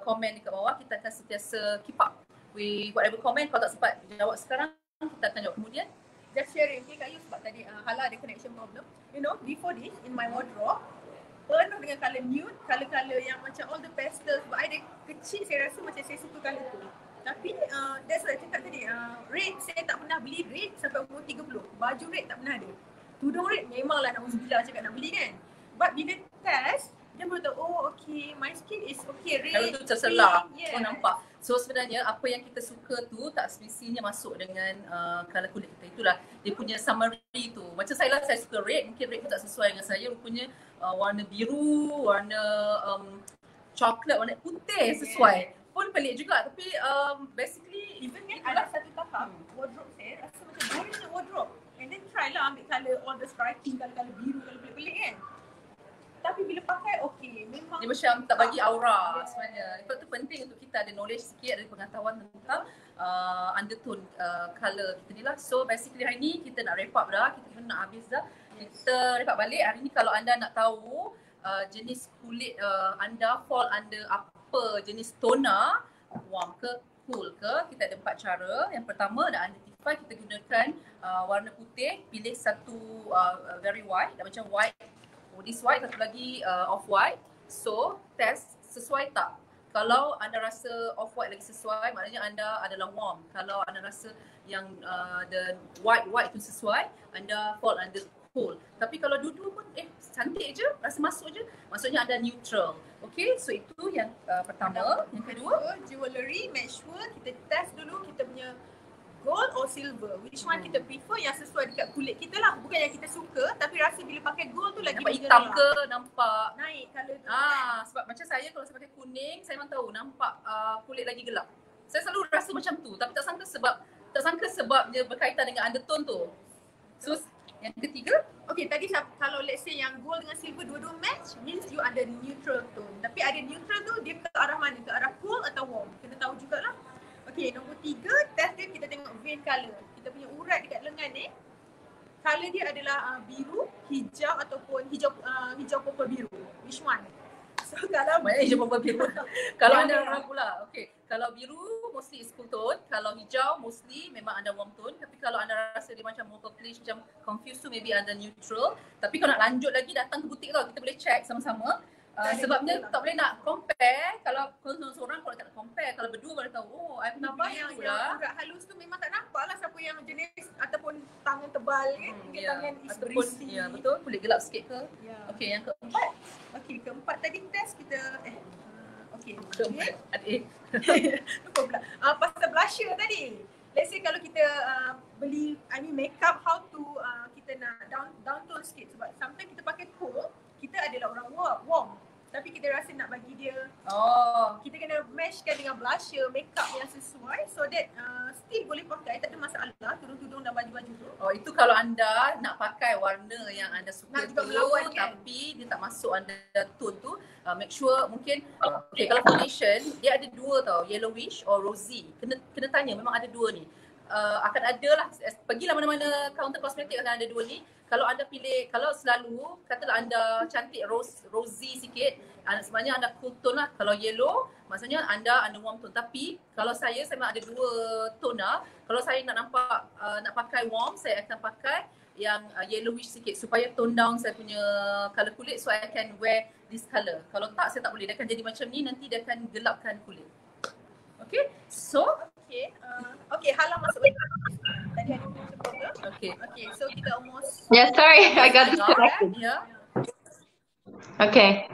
komen dekat bawah. Kita akan sentiasa keep up with whatever comment. Kalau tak sempat jawab sekarang, kita akan jawab kemudian. Just sharing Kat Ayu sebab tadi Hala ada connection problem. Before this in my wardrobe penuh dengan colour nude, colour-colour yang macam all the pastel. Sebab I kecil saya rasa macam saya suka colour tu. Tapi that's what I cakap tadi, red saya tak pernah beli red sampai umur 30. Baju red tak pernah ada. Tudung red memanglah na'udzubillah cakap nak beli kan. But bila test, dia baru tahu, oh okay, my skin is okay, red. Kalau tu terselah, yeah. nampak. So sebenarnya apa yang kita suka tu tak semestinya masuk dengan colour kulit kita. Itulah dia punya summary tu. Macam saya lah, saya suka red, mungkin red tu tak sesuai dengan saya. Rupanya warna biru, warna coklat, warna putih sesuai. Pun pelik juga, tapi basically even kan ada satu tahap wardrobe saya rasa macam boring nak wardrobe, and then try lah ambil colour, all the striking, colour biru, colour pelik-pelik kan. Tapi bila pakai okay, memang dia macam tak bagi aura sebenarnya. Itu tu penting untuk kita ada knowledge sikit, ada pengetahuan tentang undertone colour kita ni lah. So basically hari ni kita nak wrap up dah, kita nak habis dah. Kita wrap up balik. Hari ni kalau anda nak tahu jenis kulit anda fall under apa jenis toner, warm ke, cool ke, kita ada 4 cara. Yang pertama nak identify, kita gunakan warna putih, pilih satu very white, macam white, this white, satu lagi off white. So test sesuai tak. Kalau anda rasa off white lagi sesuai, maknanya anda adalah warm. Kalau anda rasa yang the white tu sesuai, anda fall under cool. Tapi kalau dua-dua pun cantik je, rasa masuk je, maksudnya anda neutral. Okay, so itu yang pertama. Yang kedua, jewellery, make sure kita test dulu kita punya gold or silver, which one kita prefer yang sesuai dekat kulit kita lah. Bukan yang kita suka, tapi rasa bila pakai gold tu lagi nampak hitam ke, nampak naik colour tu sebab macam saya kalau saya pakai kuning, saya memang tahu nampak kulit lagi gelap. Saya selalu rasa macam tu, tapi tak sangka sebab dia berkaitan dengan undertone tu. So yang ketiga, okay, tadi kalau let's say yang gold dengan silver dua-dua match, means you ada neutral tone. Tapi ada neutral tu dia ke arah mana? Ke arah cool atau warm? Kena tahu jugalah. Okay, nombor 3, test dia kita tengok vein colour. Kita punya urat dekat lengan ni, colour dia adalah biru, hijau ataupun hijau purple biru. Which one? So kalau hijau purple biru. Kalau anda orang pula, okay. Kalau biru mostly is cool tone, kalau hijau mostly memang anda warm tone. Tapi kalau anda rasa dia macam more purplish, macam confused tu, maybe anda neutral. Tapi kalau nak lanjut lagi, datang ke butik tau, kita boleh check sama-sama. Sebabnya tak boleh nak compare. Kalau seorang kalau tak nak compare, kalau berdua baru tahu, oh I pernah nampak yang urat halus tu memang tak nampak lah siapa yang jenis ataupun tangan tebal kan, tangan is berisi. Ya, betul, kulit gelap sikit ke. Okay, yang keempat. Okay, keempat tadi test kita okay. Lupa pula. Pasal blusher tadi. Let's say kalau kita beli makeup, how to kita nak down tone sikit, sebab sometimes kita pakai cool, kita adalah orang warm. Tapi kita rasa nak bagi dia, kita kena matchkan dengan blusher, makeup yang sesuai, so that still boleh pakai, tak ada masalah, tudung-tudung dan baju-baju tu. Oh, itu kalau anda nak pakai warna yang anda suka nak tu, melawan, kan? Tapi dia tak masuk anda tone tu, make sure mungkin, okay, kalau foundation, dia ada dua tau, yellowish or rosy. Kena tanya, memang ada dua ni. Akan ada lah, pergilah mana-mana counter kosmetik akan ada dua ni. Kalau anda pilih, kalau selalu katalah anda cantik rosy sikit, sebenarnya anda cool tone lah. Kalau yellow, maksudnya anda warm tone. Tapi kalau saya memang ada dua tone lah. Kalau saya nak nampak, nak pakai warm, saya akan pakai yang yellowish sikit supaya tone down saya punya colour kulit, so I can wear this colour. Kalau tak, saya tak boleh. Dia akan jadi macam ni, nanti dia akan gelapkan kulit. Okay, so okay, Hala masuk lagi. Tadi ada problem. Okay, so kita almost. Yeah, sorry, I got distracted. Yeah. Okay.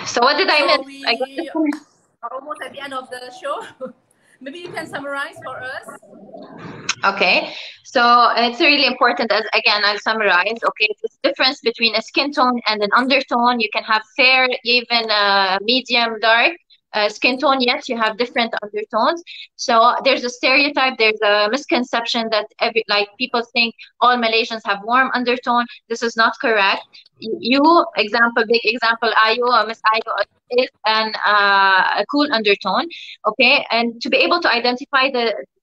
So what did I miss? I got almost at the end of the show. Maybe you can summarize for us. Okay, so it's really important, as again I'll summarize. Okay, it's the difference between a skin tone and an undertone. You can have fair, even medium, dark. Skin tone, yes, you have different undertones. So there's a stereotype, there's a misconception that people think all Malaysians have warm undertone. This is not correct. Big example, Miss Ayu is a cool undertone. Okay, and to be able to identify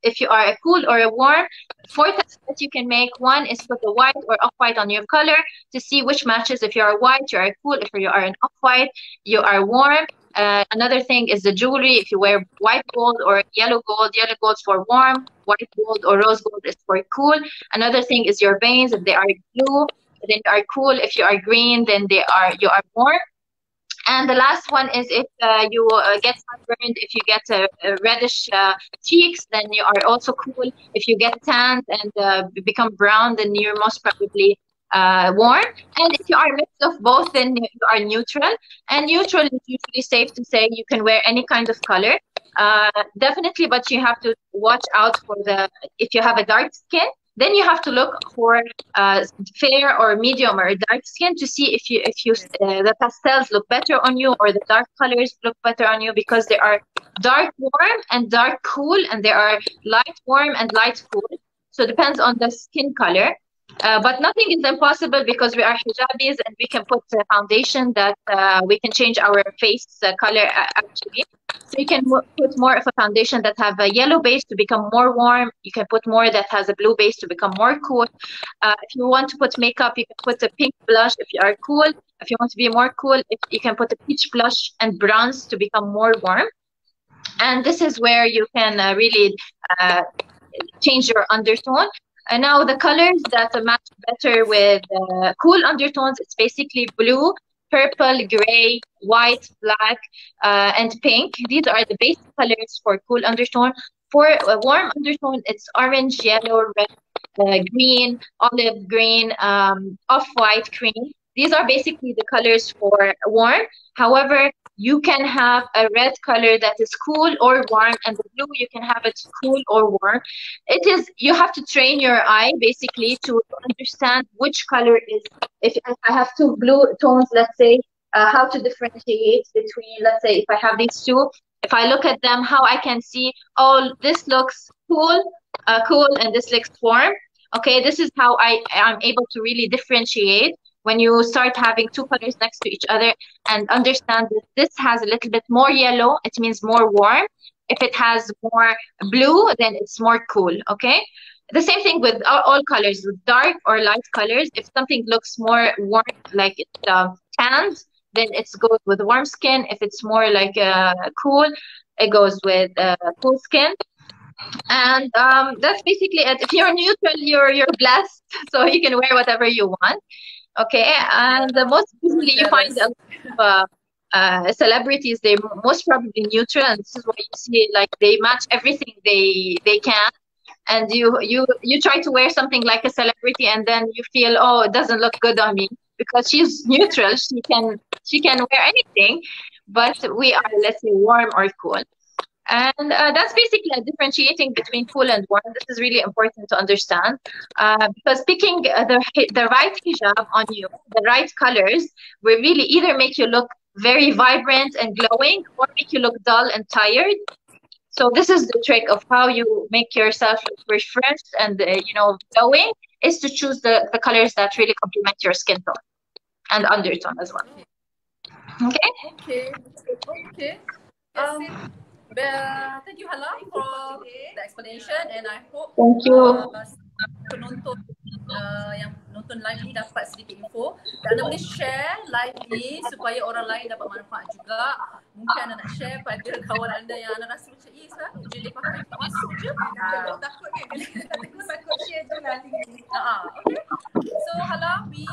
if you are a cool or a warm, 4 tests that you can make. One is put a white or off-white on your color to see which matches. If you are white, you are cool. If you are an off-white, you are warm. Another thing is the jewelry. If you wear white gold or yellow gold's for warm, white gold or rose gold is for cool. Another thing is your veins. If they are blue, then you are cool. If you are green, then you are warm. And the last one is if you get sunburned, if you get reddish cheeks, then you are also cool. If you get tanned and become brown, then you're most probably warm. And if you are a mix of both, then you are neutral. And neutral is usually safe to say you can wear any kind of color. Definitely, but you have to watch out for if you have a dark skin, then you have to look for fair or medium or dark skin to see if the pastels look better on you or the dark colors look better on you, because there are dark warm and dark cool, and there are light warm and light cool. So it depends on the skin color. But nothing is impossible because we are hijabis and we can put foundation that we can change our face color actually. So you can put more of a foundation that have a yellow base to become more warm. You can put more that has a blue base to become more cool. If you want to put makeup, you can put a pink blush if you are cool. If you want to be more cool, you can put a peach blush and bronze to become more warm. And this is where you can really change your undertone. And now the colors that match better with cool undertones, it's basically blue, purple, gray, white, black, and pink. These are the basic colors for cool undertone. For a warm undertone, it's orange, yellow, red, green, olive green, off-white, cream. These are basically the colors for warm. However, you can have a red color that is cool or warm, and the blue you can have it cool or warm. You have to train your eye basically to understand which color is, if I have two blue tones, let's say, how to differentiate between, let's say, if I have these two, if I look at them, how I can see, oh, this looks cool, and this looks warm. Okay, this is how I'm able to really differentiate. When you start having two colors next to each other and understand that this has a little bit more yellow, it means more warm. If it has more blue, then it's more cool, okay? The same thing with all colors, with dark or light colors. If something looks more warm, like it's tanned, then it goes with warm skin. If it's more like cool, it goes with cool skin. And that's basically it. If you're neutral, you're blessed, so you can wear whatever you want. Okay, and most usually you find a lot of celebrities, they're most probably neutral, and this is why you see like they match everything they can, and you try to wear something like a celebrity, and then you feel, oh, it doesn't look good on me because she's neutral. She can wear anything, but we are, let's say, warm or cool. And that's basically a differentiating between cool and warm. This is really important to understand because picking the right hijab on you, the right colors, will really either make you look very vibrant and glowing or make you look dull and tired. So this is the trick of how you make yourself look refreshed and glowing, is to choose the colors that really complement your skin tone and undertone as well. Okay. Thank you, Hala, for the explanation, and I hope penonton yang nonton live ni dapat sedikit info, dan anda boleh share live ni supaya orang lain dapat manfaat juga. Mungkin anda nak share pada kawan anda yang anda rasa macam sekarang je dia pakai tak masuk je. Takut takut share je lah. Okay. So Hala, we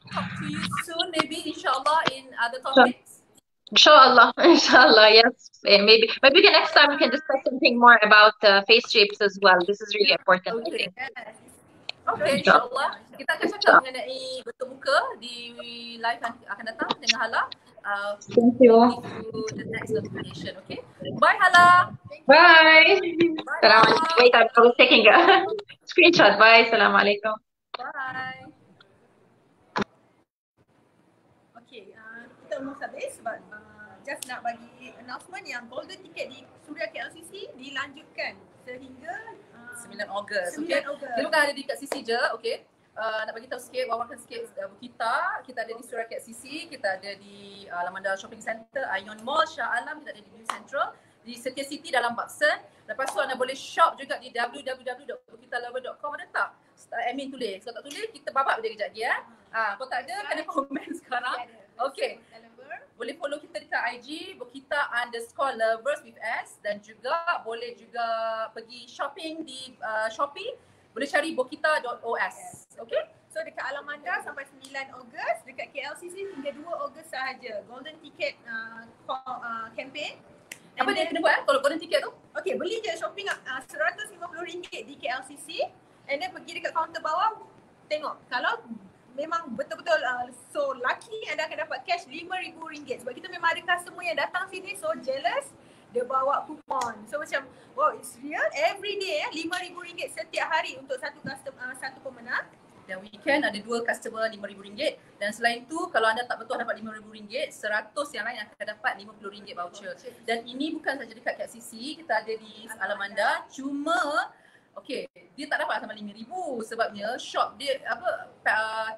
talk to you soon, maybe inshallah in other topics. Inshallah, yes. Maybe next time we can discuss something more about face shapes as well. This is really important. Okay, inshallah. Kita akan cakap mengenai bentuk muka di live yang akan datang dengan Hala. Thank you. To the next notification, okay? Bye, Hala. Bye. Wait, I was taking a screenshot. Bye. Assalamualaikum. Bye. Okay, kita almost habis sebab just nak bagi announcement yang golden ticket di Suria KLCC dilanjutkan sehingga 9 Ogos. 9 Okay. Ogos. Dia bukan ada di kat sisi je, okay. Nak bagi tahu sikit, wawakan sikit Bokitta. Kita ada di Suria KLCC, kita ada di Lamanda Shopping Center, Ion Mall, Shah Alam, kita ada di New Central, di Setia City dalam Baksen. Lepas tu anda boleh shop juga di www.bokittalover.com. Ada tak? Admin tulis. Kalau tak tulis, kita babak dia kejap lagi ya. Kalau tak ada, kena komen sekarang. Okay. Boleh follow kita dekat IG Bokitta_lovers with S, dan juga boleh juga pergi shopping di Shopee. Boleh cari bokitta.os. Okay? So dekat Alamanda sampai 9 Ogos, dekat KLCC hingga 2 Ogos sahaja. Golden ticket campaign. Apa dia kena buat kalau golden ticket tu? Okay, beli je shopping RM150 di KLCC and then pergi dekat kaunter bawah tengok. Kalau memang betul-betul so lucky anda akan dapat cash RM5,000 sebab kita memang ada customer yang datang sini so jealous dia bawa kupon. So macam wow, it's real every day RM5,000 setiap hari untuk satu customer, satu pemenang. Dan weekend ada 2 customer RM5,000 dan selain tu kalau anda tak betul dapat RM5,000, 100 yang lain akan dapat RM50 voucher. Dan ini bukan saja dekat KCC, kita ada di Alamanda. Cuma okey, dia tak dapat sampai RM5,000 sebabnya shop dia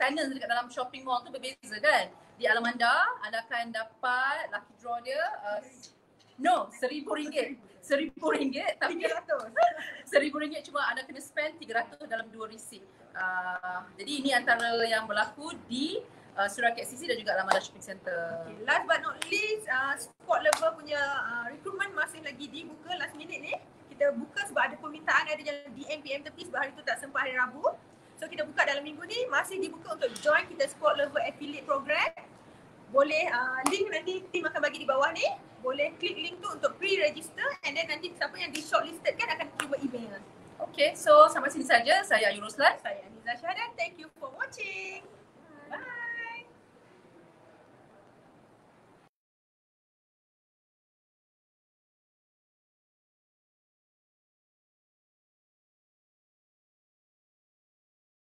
tenants dekat dalam shopping mall tu berbeza kan. Di Alamanda anda akan dapat lucky draw dia RM1,000. RM1,000 tapi RM1,000 cuma anda kena spend 300 dalam 2 receipt. Jadi ini antara yang berlaku di Surat KCC dan juga Alamanda Shopping Center. Okay, last but not least, squad level punya recruitment masih lagi dibuka last minute ni. Kita buka sebab ada permintaan, ada yang DM PM tepi sebab hari tu tak sempat hari Rabu. So kita buka dalam minggu ni, masih dibuka untuk join kita squad level affiliate program. Boleh link nanti tim akan bagi di bawah ni. Boleh klik link tu untuk pre-register and then nanti siapa yang di shortlisted kan akan terima email. Okay, so sampai sini saja. Saya Roslan. Saya Aniza Shahadan. Thank you for watching.